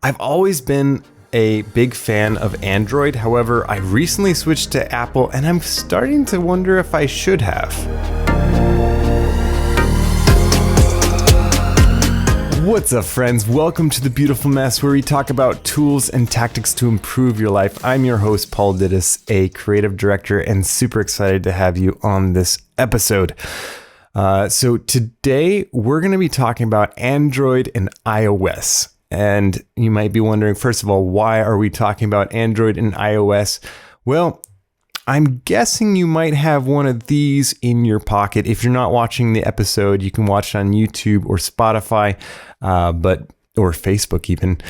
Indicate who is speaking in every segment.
Speaker 1: I've always been a big fan of Android. However, I recently switched to Apple and I'm starting to wonder if I should have. What's up, friends? Welcome to The Beautiful Mess, where we talk about tools and tactics to improve your life. I'm your host, Paul Dittus, a creative director, and super excited to have you on this episode. So today we're going to be talking about Android and iOS. And you might be wondering, first of all, why are we talking about Android and iOS? Well, I'm guessing you might have one of these in your pocket. If you're not watching the episode, you can watch it on YouTube or Spotify, or Facebook even.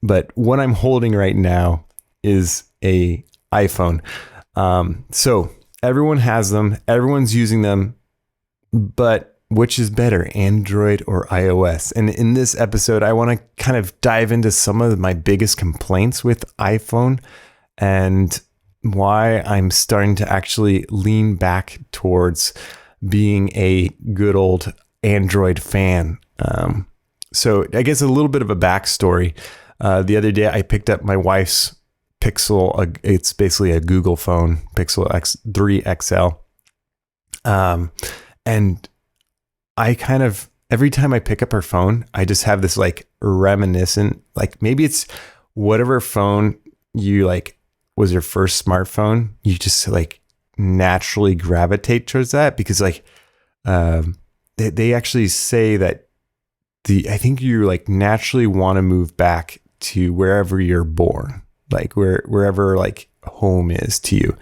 Speaker 1: But what I'm holding right now is a iPhone. So everyone has them, everyone's using them, but which is better, Android or iOS? And in this episode, I want to kind of dive into some of my biggest complaints with iPhone and why I'm starting to actually lean back towards being a good old Android fan. So I guess a little bit of a backstory. The other day, I picked up my wife's Pixel. It's basically a Google phone, Pixel X3 XL. And I kind of, every time I pick up her phone, I just have this like reminiscent, like maybe it's whatever phone you like was your first smartphone, you just like naturally gravitate towards that because like they actually say that I think you like naturally want to move back to wherever you're born, like wherever like home is to you.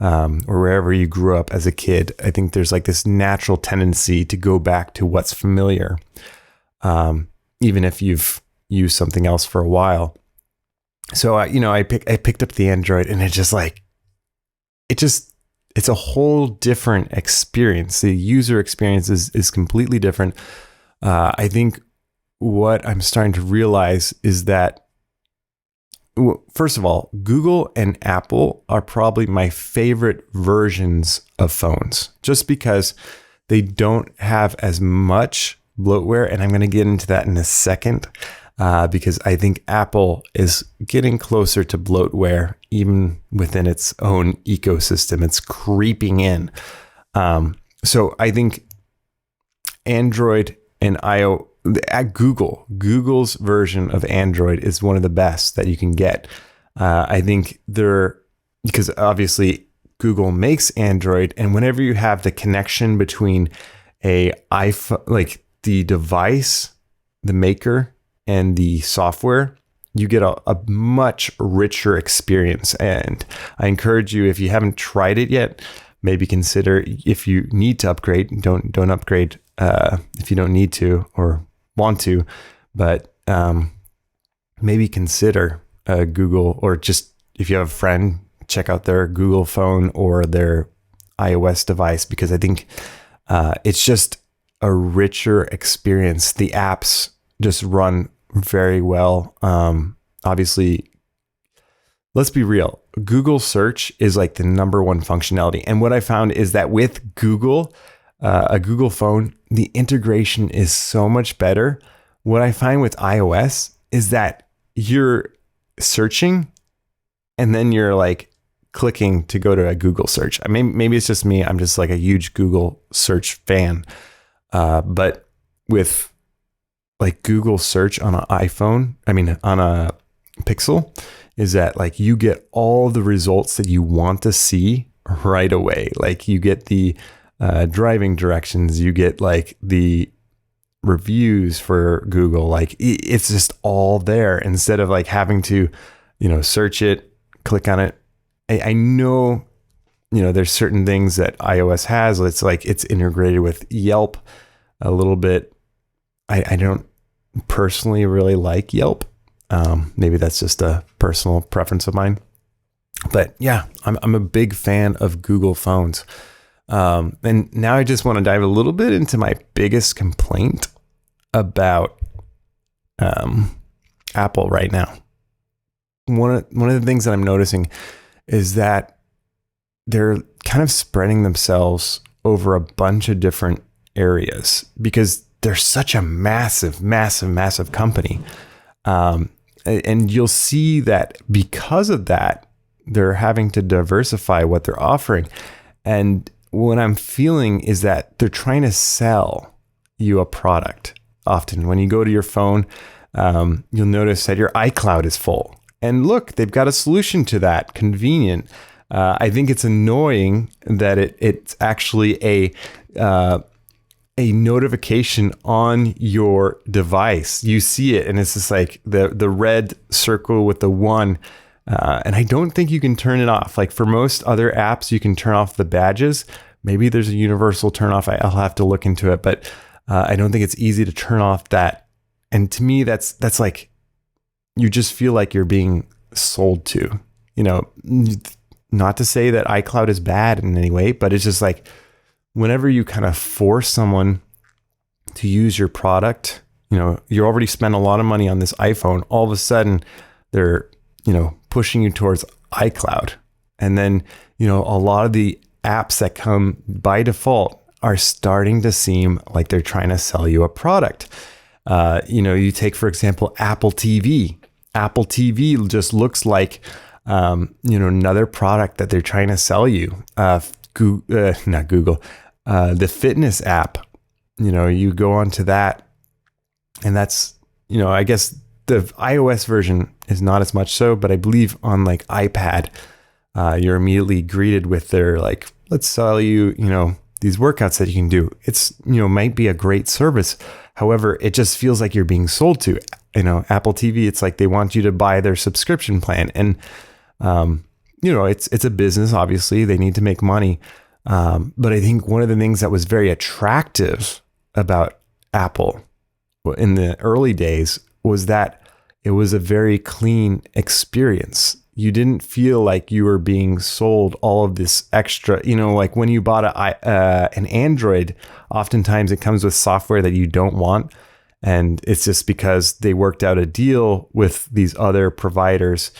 Speaker 1: Or wherever you grew up as a kid. I think there's like this natural tendency to go back to what's familiar, even if you've used something else for a while. So, I picked up the Android and it's a whole different experience. The user experience is completely different. I think what I'm starting to realize is that, first of all, Google and Apple are probably my favorite versions of phones just because they don't have as much bloatware. And I'm going to get into that in a second because I think Apple is getting closer to bloatware even within its own ecosystem. It's creeping in. So I think Android and iOS, at Google's version of Android is one of the best that you can get. I think because obviously Google makes Android, and whenever you have the connection between a iPhone, like the device, the maker, and the software, you get a much richer experience. And I encourage you, if you haven't tried it yet, maybe consider, if you need to upgrade, don't upgrade if you don't need to or want to, but maybe consider Google, or just if you have a friend, check out their Google phone or their iOS device, because I think it's just a richer experience. The apps just run very well. Obviously, let's be real. Google search is like the number one functionality. And what I found is that with Google, a Google phone, the integration is so much better. What I find with iOS is that you're searching and then you're like clicking to go to a Google search. I mean, maybe it's just me. I'm just like a huge Google search fan. But with like Google search on an iPhone, on a Pixel, is that like you get all the results that you want to see right away. Like you get the driving directions, you get like the reviews for Google, like it's just all there instead of like having to, search it, click on it. I know, there's certain things that iOS has. It's like it's integrated with Yelp a little bit. I don't personally really like Yelp. Maybe that's just a personal preference of mine. But yeah, I'm a big fan of Google phones. And now I just want to dive a little bit into my biggest complaint about Apple right now. One of the things that I'm noticing is that they're kind of spreading themselves over a bunch of different areas because they're such a massive company. And you'll see that because of that, they're having to diversify what they're offering. And what I'm feeling is that they're trying to sell you a product. Often when you go to your phone, you'll notice that your iCloud is full. And look, they've got a solution to that, convenient. I think it's annoying that it's actually a notification on your device. You see it, and it's just like the red circle with the 1. And I don't think you can turn it off. Like for most other apps, you can turn off the badges. Maybe there's a universal turn off. I'll have to look into it, but I don't think it's easy to turn off that. And to me, that's like, you just feel like you're being sold to, not to say that iCloud is bad in any way, but it's just like whenever you kind of force someone to use your product, you already spent a lot of money on this iPhone. All of a sudden they're, pushing you towards iCloud. And then, a lot of the apps that come by default are starting to seem like they're trying to sell you a product. You take, for example, Apple TV. Apple TV just looks like, another product that they're trying to sell you. Not Google, the fitness app, you go onto that, and that's, I guess the iOS version is not as much so, but I believe on like iPad, you're immediately greeted with their like, let's sell you, these workouts that you can do. It's, might be a great service. However, it just feels like you're being sold to, Apple TV. It's like they want you to buy their subscription plan. And, it's a business, obviously they need to make money. But I think one of the things that was very attractive about Apple in the early days was that it was a very clean experience. You didn't feel like you were being sold all of this extra, like when you bought an Android, oftentimes it comes with software that you don't want. And it's just because they worked out a deal with these other providers.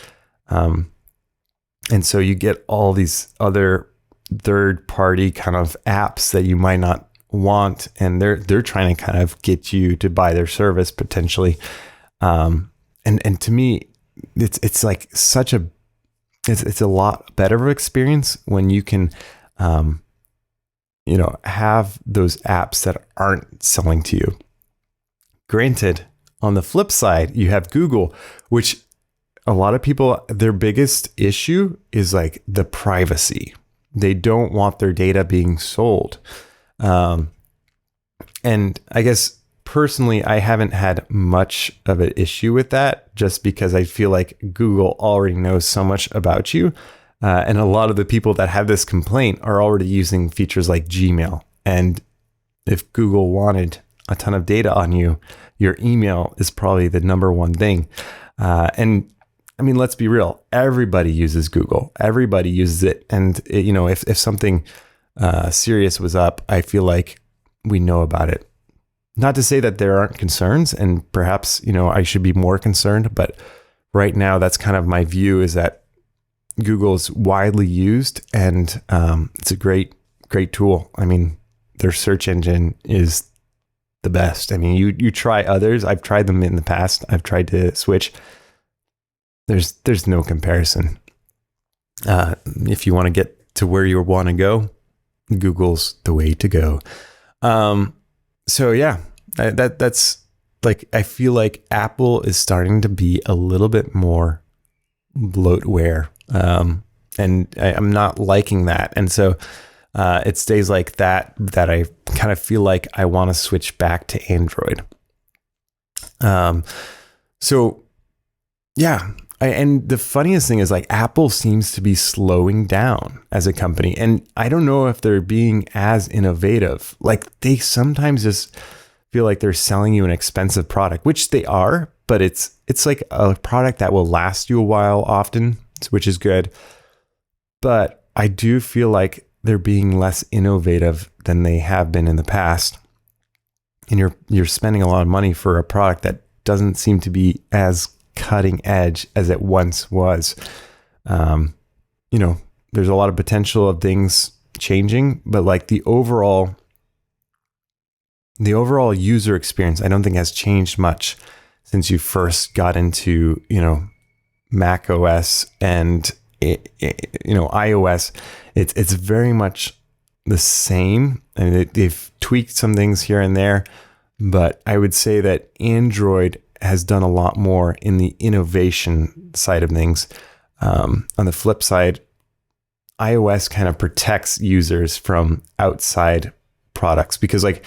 Speaker 1: And so you get all these other third-party kind of apps that you might not want, and they're trying to kind of get you to buy their service potentially. And to me, it's like such a it's a lot better of an experience when you can have those apps that aren't selling to you. Granted, on the flip side, you have Google, which a lot of people, their biggest issue is like the privacy. They don't want their data being sold. And I guess personally, I haven't had much of an issue with that, just because I feel like Google already knows so much about you. And a lot of the people that have this complaint are already using features like Gmail. And if Google wanted a ton of data on you, your email is probably the number one thing. And I mean, let's be real. Everybody uses Google. Everybody uses it. And if something serious was up, I feel like we know about it. Not to say that there aren't concerns, and perhaps, I should be more concerned, but right now that's kind of my view, is that Google is widely used, and it's a great tool. I mean, their search engine is the best. I mean, you try others. I've tried them in the past. I've tried to switch. There's no comparison. If you want to get to where you want to go, Google's the way to go. So yeah, that's like, I feel like Apple is starting to be a little bit more bloatware. And I'm not liking that. And so, it stays like that I kind of feel like I want to switch back to Android. So yeah. And the funniest thing is, like, Apple seems to be slowing down as a company, and I don't know if they're being as innovative. Like, they sometimes just feel like they're selling you an expensive product, which they are, but it's like a product that will last you a while often, which is good. But I do feel like they're being less innovative than they have been in the past. And you're spending a lot of money for a product that doesn't seem to be as cutting edge as it once was. There's a lot of potential of things changing, but like the overall user experience, I don't think has changed much since you first got into, Mac OS and, iOS. It's very much the same. And they've tweaked some things here and there, but I would say that Android has done a lot more in the innovation side of things. On the flip side, iOS kind of protects users from outside products because, like,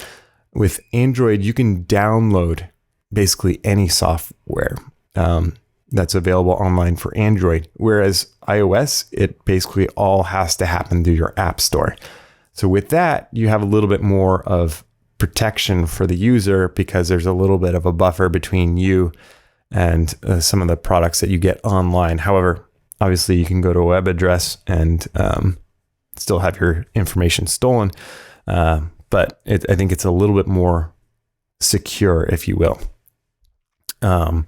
Speaker 1: with Android, you can download basically any software that's available online for Android, whereas iOS, it basically all has to happen through your app store. So with that, you have a little bit more of protection for the user because there's a little bit of a buffer between you and some of the products that you get online. However, obviously, you can go to a web address and still have your information stolen. But I think it's a little bit more secure, if you will. And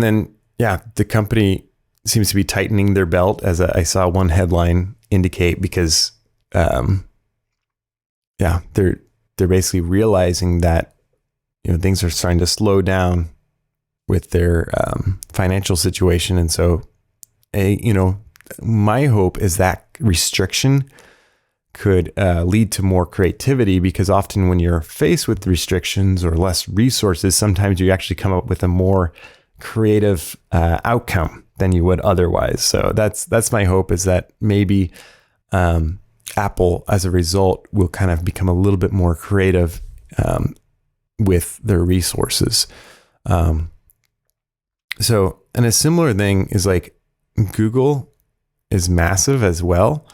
Speaker 1: then, the company seems to be tightening their belt, as I saw one headline indicate, because, they're basically realizing that, things are starting to slow down with their financial situation. And so, my hope is that restriction could lead to more creativity, because often when you're faced with restrictions or less resources, sometimes you actually come up with a more creative outcome than you would otherwise. So that's my hope, is that maybe Apple, as a result, will kind of become a little bit more creative with their resources. So, and a similar thing is like Google is massive as well.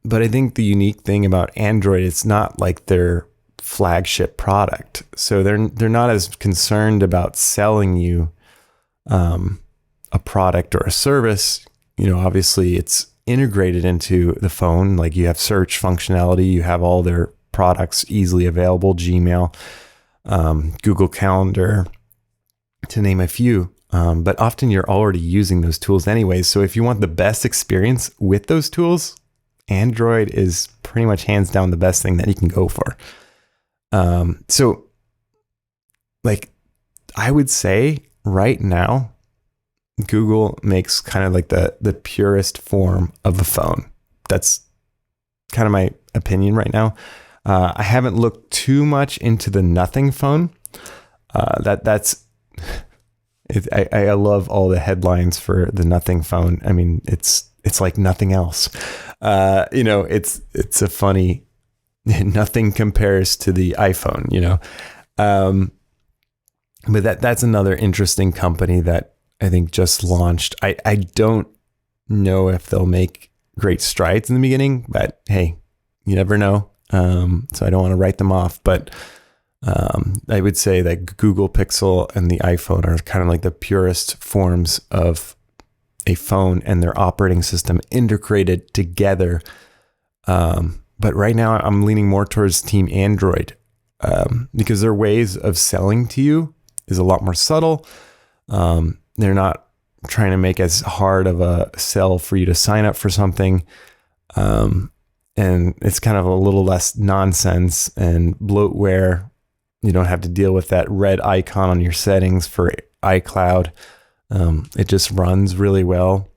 Speaker 1: But I think the unique thing about Android, it's not like their flagship product. So they're not as concerned about selling you a product or a service. Obviously it's integrated into the phone. Like, you have search functionality, you have all their products easily available, Gmail, Google Calendar, to name a few. But often you're already using those tools anyways. So if you want the best experience with those tools, Android is pretty much hands down the best thing that you can go for. So, like, I would say right now, Google makes kind of like the purest form of a phone. That's kind of my opinion right now. I haven't looked too much into the Nothing phone. That's it. I love all the headlines for the Nothing phone. I mean, it's like nothing else. It's a funny, nothing compares to the iPhone, but that's another interesting company that I think just launched. I don't know if they'll make great strides in the beginning, but hey, you never know. So I don't want to write them off, but I would say that Google Pixel and the iPhone are kind of like the purest forms of a phone and their operating system integrated together. But right now I'm leaning more towards Team Android because their ways of selling to you is a lot more subtle. They're not trying to make as hard of a sell for you to sign up for something. And it's kind of a little less nonsense and bloatware. You don't have to deal with that red icon on your settings for iCloud. It just runs really well.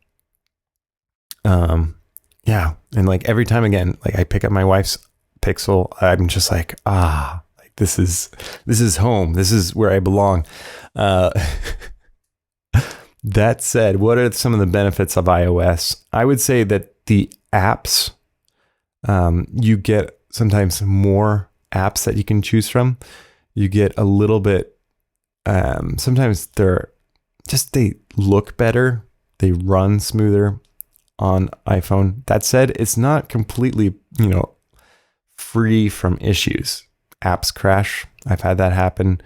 Speaker 1: And like every time again, like I pick up my wife's Pixel, I'm just like, this is home. This is where I belong. That said, what are some of the benefits of iOS? I would say that the apps, you get sometimes more apps that you can choose from. You get a little bit, sometimes they look better. They run smoother on iPhone. That said, it's not completely, free from issues. Apps crash. I've had that happen.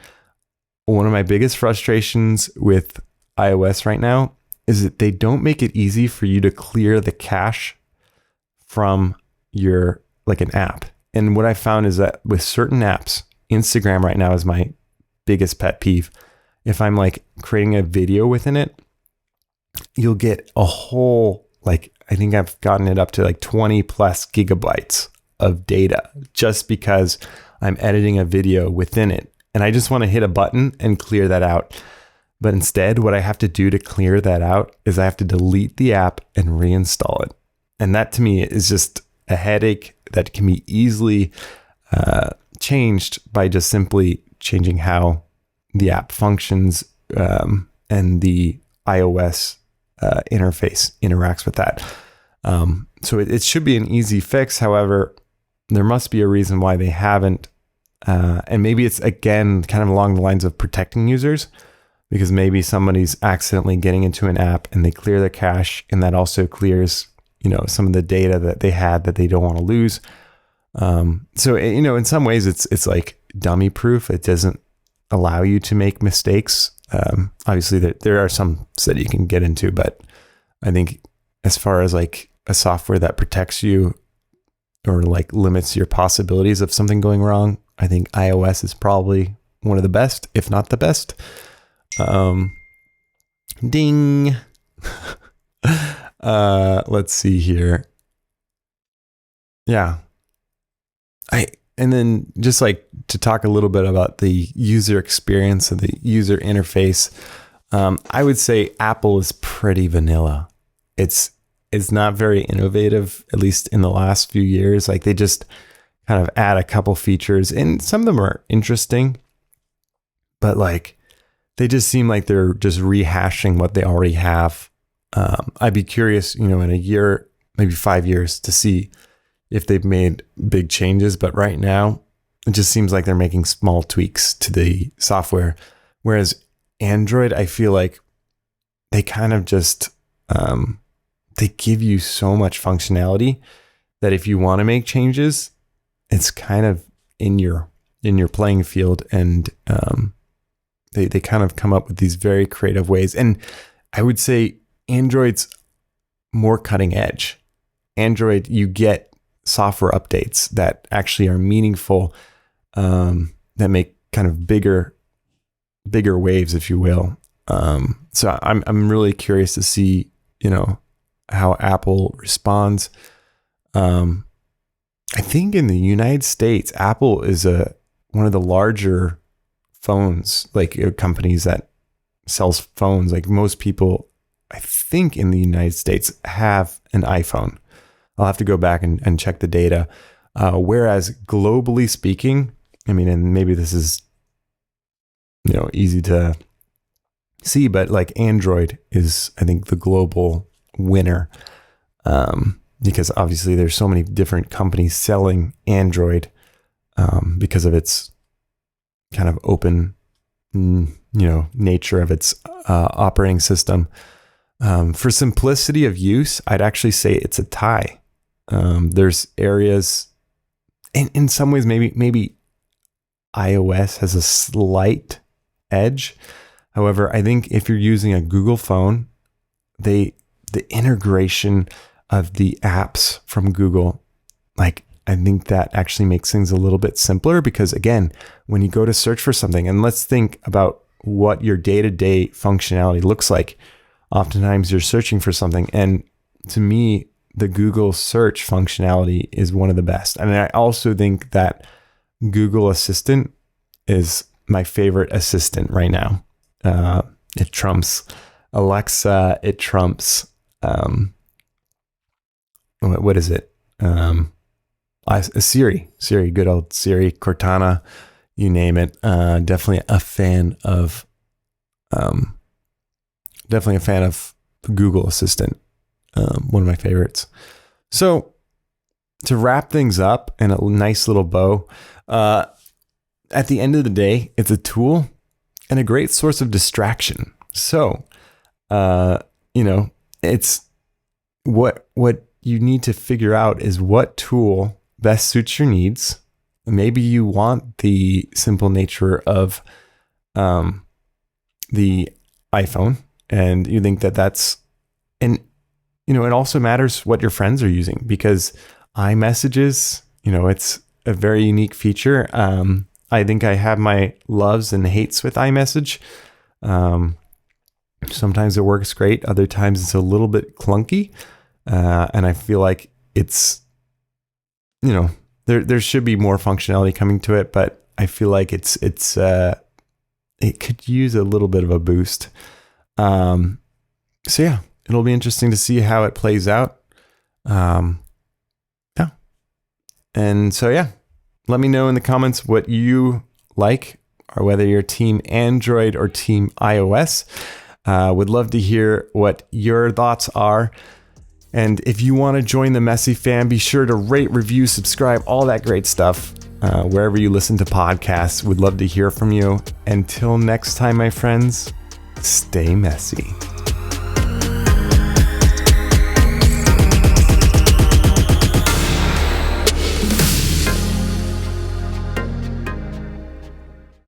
Speaker 1: One of my biggest frustrations with iOS right now is that they don't make it easy for you to clear the cache from your, like, an app. And what I found is that with certain apps, Instagram right now is my biggest pet peeve. If I'm like creating a video within it, you'll get a whole, like, I think I've gotten it up to like 20 plus gigabytes of data just because I'm editing a video within it. and I just want to hit a button and clear that out. But instead, what I have to do to clear that out is I have to delete the app and reinstall it. And that to me is just a headache that can be easily changed by just simply changing how the app functions and the iOS interface interacts with that. So it should be an easy fix. However, there must be a reason why they haven't. And maybe it's, again, kind of along the lines of protecting users, because maybe somebody's accidentally getting into an app and they clear their cache, and that also clears, some of the data that they had that they don't want to lose. So, in some ways it's like dummy proof. It doesn't allow you to make mistakes. Obviously there are some that you can get into, but I think as far as like a software that protects you or like limits your possibilities of something going wrong, I think iOS is probably one of the best, if not the best. Ding. Let's see here. Yeah. And then just like to talk a little bit about the user experience and the user interface. I would say Apple is pretty vanilla. It's not very innovative, at least in the last few years. Like they just kind of add a couple features, and some of them are interesting, but like they just seem like they're just rehashing what they already have. I'd be curious, in a year, maybe 5 years, to see if they've made big changes. But right now, it just seems like they're making small tweaks to the software. Whereas Android, I feel like they kind of just, they give you so much functionality that if you want to make changes, it's kind of in your playing field. And they kind of come up with these very creative ways. And I would say Android's more cutting edge. Android, you get software updates that actually are meaningful, that make kind of bigger waves, if you will. So I'm really curious to see, how Apple responds. I think in the United States, Apple is one of the larger phones, like companies that sells phones. Like most people, I think in the United States, have an iPhone. I'll have to go back and check the data. Whereas globally speaking, I mean, and maybe this is, easy to see, but like Android is, I think, the global winner, because obviously there's so many different companies selling Android, because of its kind of open, nature of its operating system. For simplicity of use, I'd actually say it's a tie. There's areas, and in some ways, maybe iOS has a slight edge. However, I think if you're using a Google phone, the integration of the apps from Google, like I think that actually makes things a little bit simpler, because again, when you go to search for something, and let's think about what your day-to-day functionality looks like. Oftentimes you're searching for something, and to me, the Google search functionality is one of the best. And I also think that Google Assistant is my favorite assistant right now. It trumps Alexa. It trumps, what is it? Siri, good old Siri, Cortana, you name it. Definitely a fan of Google Assistant. One of my favorites. So to wrap things up in a nice little bow, at the end of the day, it's a tool and a great source of distraction. So, it's what you need to figure out is what tool best suits your needs. Maybe you want the simple nature of the iPhone, and you think that that's, and it also matters what your friends are using, because iMessages, it's a very unique feature. I think I have my loves and hates with iMessage. Sometimes it works great. Other times it's a little bit clunky. And I feel like it's, there should be more functionality coming to it, but I feel like it could use a little bit of a boost. So yeah, it'll be interesting to see how it plays out. Yeah. And so yeah, let me know in the comments what you like, or whether you're team Android or team iOS. Would love to hear what your thoughts are. And if you want to join the Messy fam, be sure to rate, review, subscribe, all that great stuff. Wherever you listen to podcasts, would love to hear from you. Until next time, my friends, stay messy.